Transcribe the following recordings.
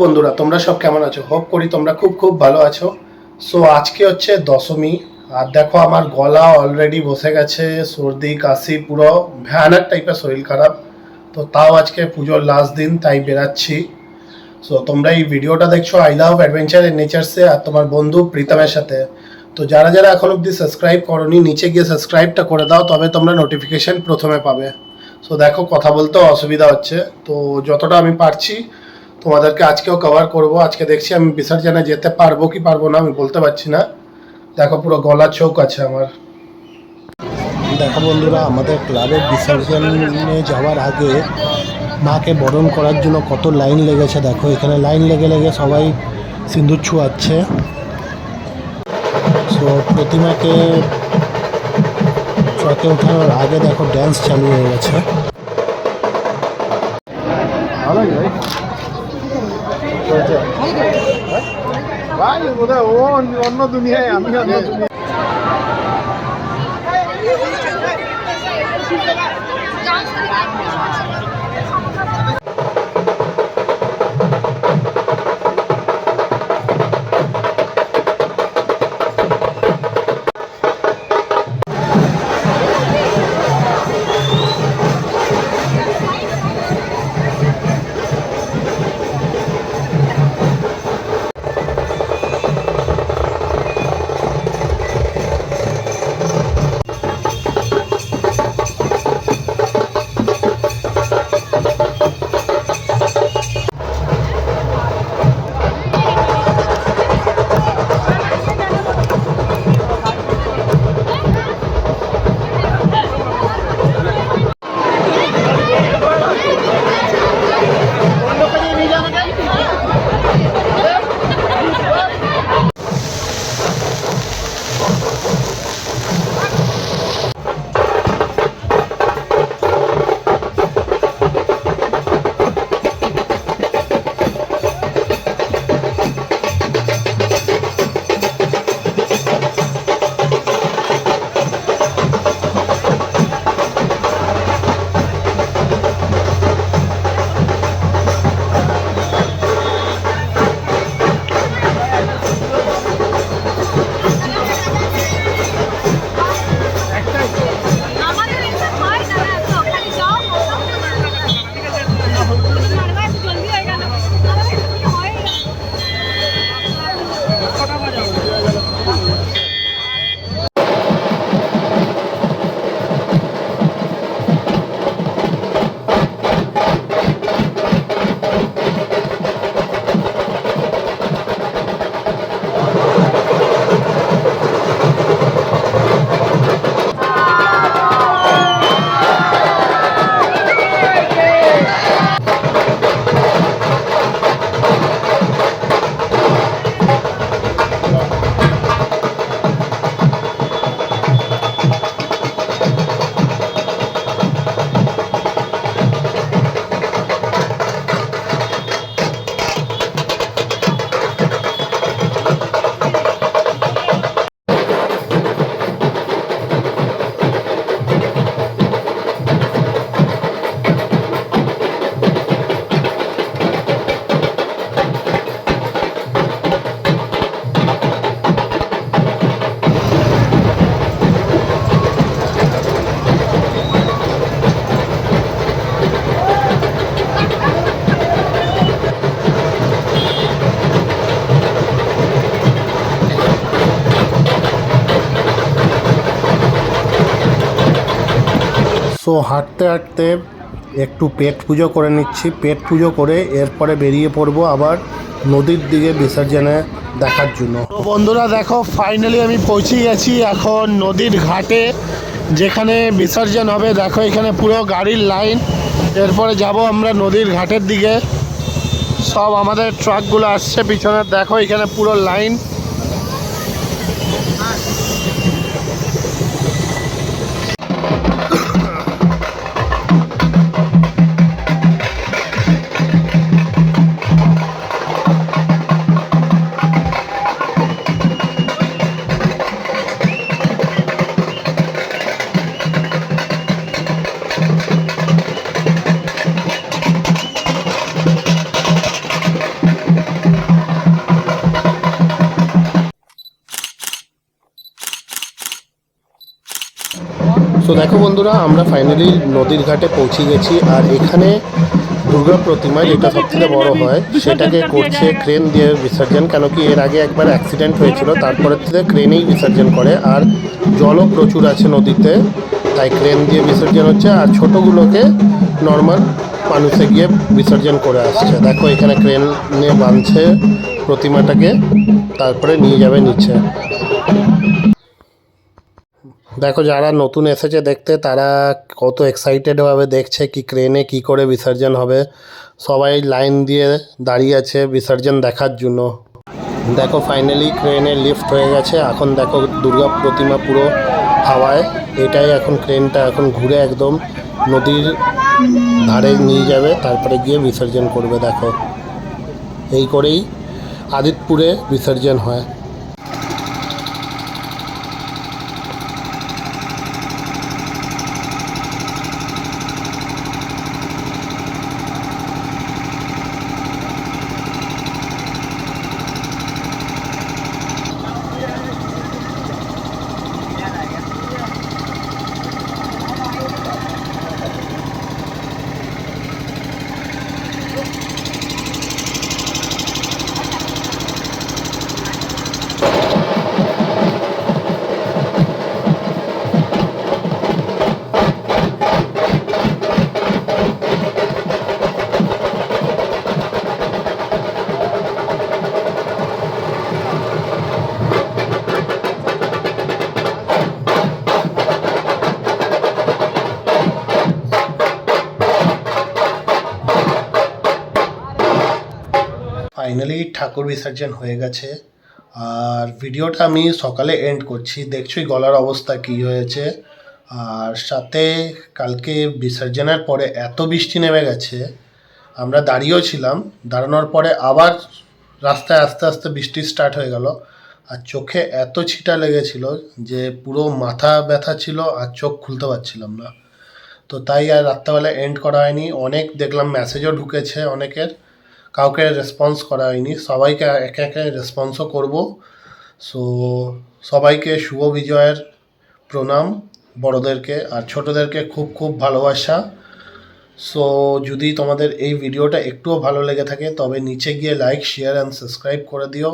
বন্ধুরা তোমরা সব কেমন আছো? হোপ করি তোমরা খুব খুব ভালো আছো। সো আজকে হচ্ছে দশমী, আর দেখো আমার গলা অলরেডি বসে গেছে, সর্দি কাশি পুরো ভয়ানক টাইপের, শরীর খারাপ। তো তাও আজকে পুজোর লাস্ট দিন, তাই বেরাচ্ছি। সো তোমরা এই ভিডিওটা দেখছো আই লাভ অ্যাডভেঞ্চার এন্ড নেচারসে আর তোমার বন্ধু প্রীতমের সাথে। তো যারা যারা এখন অবধি সাবস্ক্রাইব করোনি, নিচে গিয়ে সাবস্ক্রাইবটা করে দাও, তবে তোমরা নোটিফিকেশন প্রথমে পাবে। সো দেখো কথা বলতেও অসুবিধা হচ্ছে, তো যতটা আমি পারছি তোমাদেরকে আজকেও কভার করব। আজকে দেখছি আমি বিসর্জনে যেতে পারবো কি পারবো না আমি বলতে পারছি না। দেখো পুরো গলা চোখ আছে আমার। দেখো বন্ধুরা, আমাদের ক্লাবের বিসর্জনে যাওয়ার আগে মাকে বরণ করার জন্য কত লাইন লেগেছে। দেখো এখানে লাইন লেগে লেগে সবাই সিঁদুর ছুঁয়াচ্ছে। সো প্রতিমাকে ট্রাকে ওঠানোর আগে দেখো ড্যান্স চালু হয়ে গেছে। ভালো ভাই ভাই বোধহয় ও অন্য দুনিয়ায়, আমি অন্য দুনিয়ায়। সো হাঁটতে হাঁটতে একটু পেট পুজো করে নিচ্ছি। পেট পুজো করে এরপরে বেরিয়ে পড়বো আবার নদীর দিকে বিসর্জনে দেখার জন্য। তো বন্ধুরা দেখো, ফাইনালি আমি পৌঁছে গেছি এখন নদীর ঘাটে, যেখানে বিসর্জন হবে। দেখো এখানে পুরো গাড়ির লাইন। এরপরে যাব আমরা নদীর ঘাটের দিকে। সব আমাদের ট্রাকগুলো আসছে পিছনে, দেখো এখানে পুরো লাইন। তো দেখো বন্ধুরা, আমরা ফাইনালি নদীর ঘাটে পৌঁছে গেছি। আর এখানে দুর্গা প্রতিমা, যেটা সবথেকে বড় হয়, সেটাকে করছে ক্রেন দিয়ে বিসর্জন। কেন কি এর আগে একবার অ্যাক্সিডেন্ট হয়েছিল, তারপরে থেকে ক্রেনেই বিসর্জন করে। আর জলও প্রচুর আছে নদীতে, তাই ক্রেন দিয়ে বিসর্জন হচ্ছে। আর ছোটোগুলোকে নর্মাল মানুষে গিয়ে বিসর্জন করে আসছে। দেখো এখানে ক্রেনে বাঁধছে প্রতিমাটাকে, তারপরে নিয়ে যাবে নিচে। দেখো যারা নতুন এসেছে দেখতে, তারা কত এক্সাইটেডভাবে দেখছে কি ক্রেনে কি করে বিসর্জন হবে। সবাই লাইন দিয়ে দাঁড়িয়ে আছে বিসর্জন দেখার জন্য। দেখো ফাইনালি ক্রেনে লিফট হয়ে গেছে। এখন দেখো দুর্গা প্রতিমা পুরো হাওয়ায়। এটাই এখন ক্রেনটা এখন ঘুরে একদম নদীর ধারে নিয়ে যাবে, তারপরে গিয়ে বিসর্জন করবে। দেখো এই করেই আদিতপুরে বিসর্জন হয়। ফাইনালি ঠাকুর বিসর্জন হয়ে গেছে। আর ভিডিওটা আমি সকালে এন্ড করছি, দেখছোই গলার অবস্থা কী হয়েছে। আর সাথে কালকে বিসর্জনের পরে এত বৃষ্টি নেমে গেছে, আমরা দাঁড়িয়েও ছিলাম, দাঁড়ানোর পরে আবার রাস্তায় আস্তে আস্তে বৃষ্টি স্টার্ট হয়ে গেল। আর চোখে এত ছিটা লেগেছিল যে পুরো মাথা ব্যথা ছিল, আর চোখ খুলতে পারছিলাম না। তো তাই আর রাত্রেবেলা এন্ড করা হয়নি। অনেক দেখলাম মেসেজও ঢুকেছে অনেকের, কাউকে রেসপন্স করা হয়নি, সবাইকে একে একে রেসপন্সও করব। সো সবাইকে শুভ বিজয়ের প্রণাম, বড়োদেরকে আর ছোটোদেরকে খুব খুব ভালোবাসা। সো যদি তোমাদের এই ভিডিওটা একটুও ভালো লেগে থাকে, তবে নিচে গিয়ে লাইক, শেয়ার অ্যান্ড সাবস্ক্রাইব করে দিও।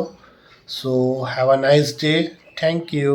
So have a nice day, thank you.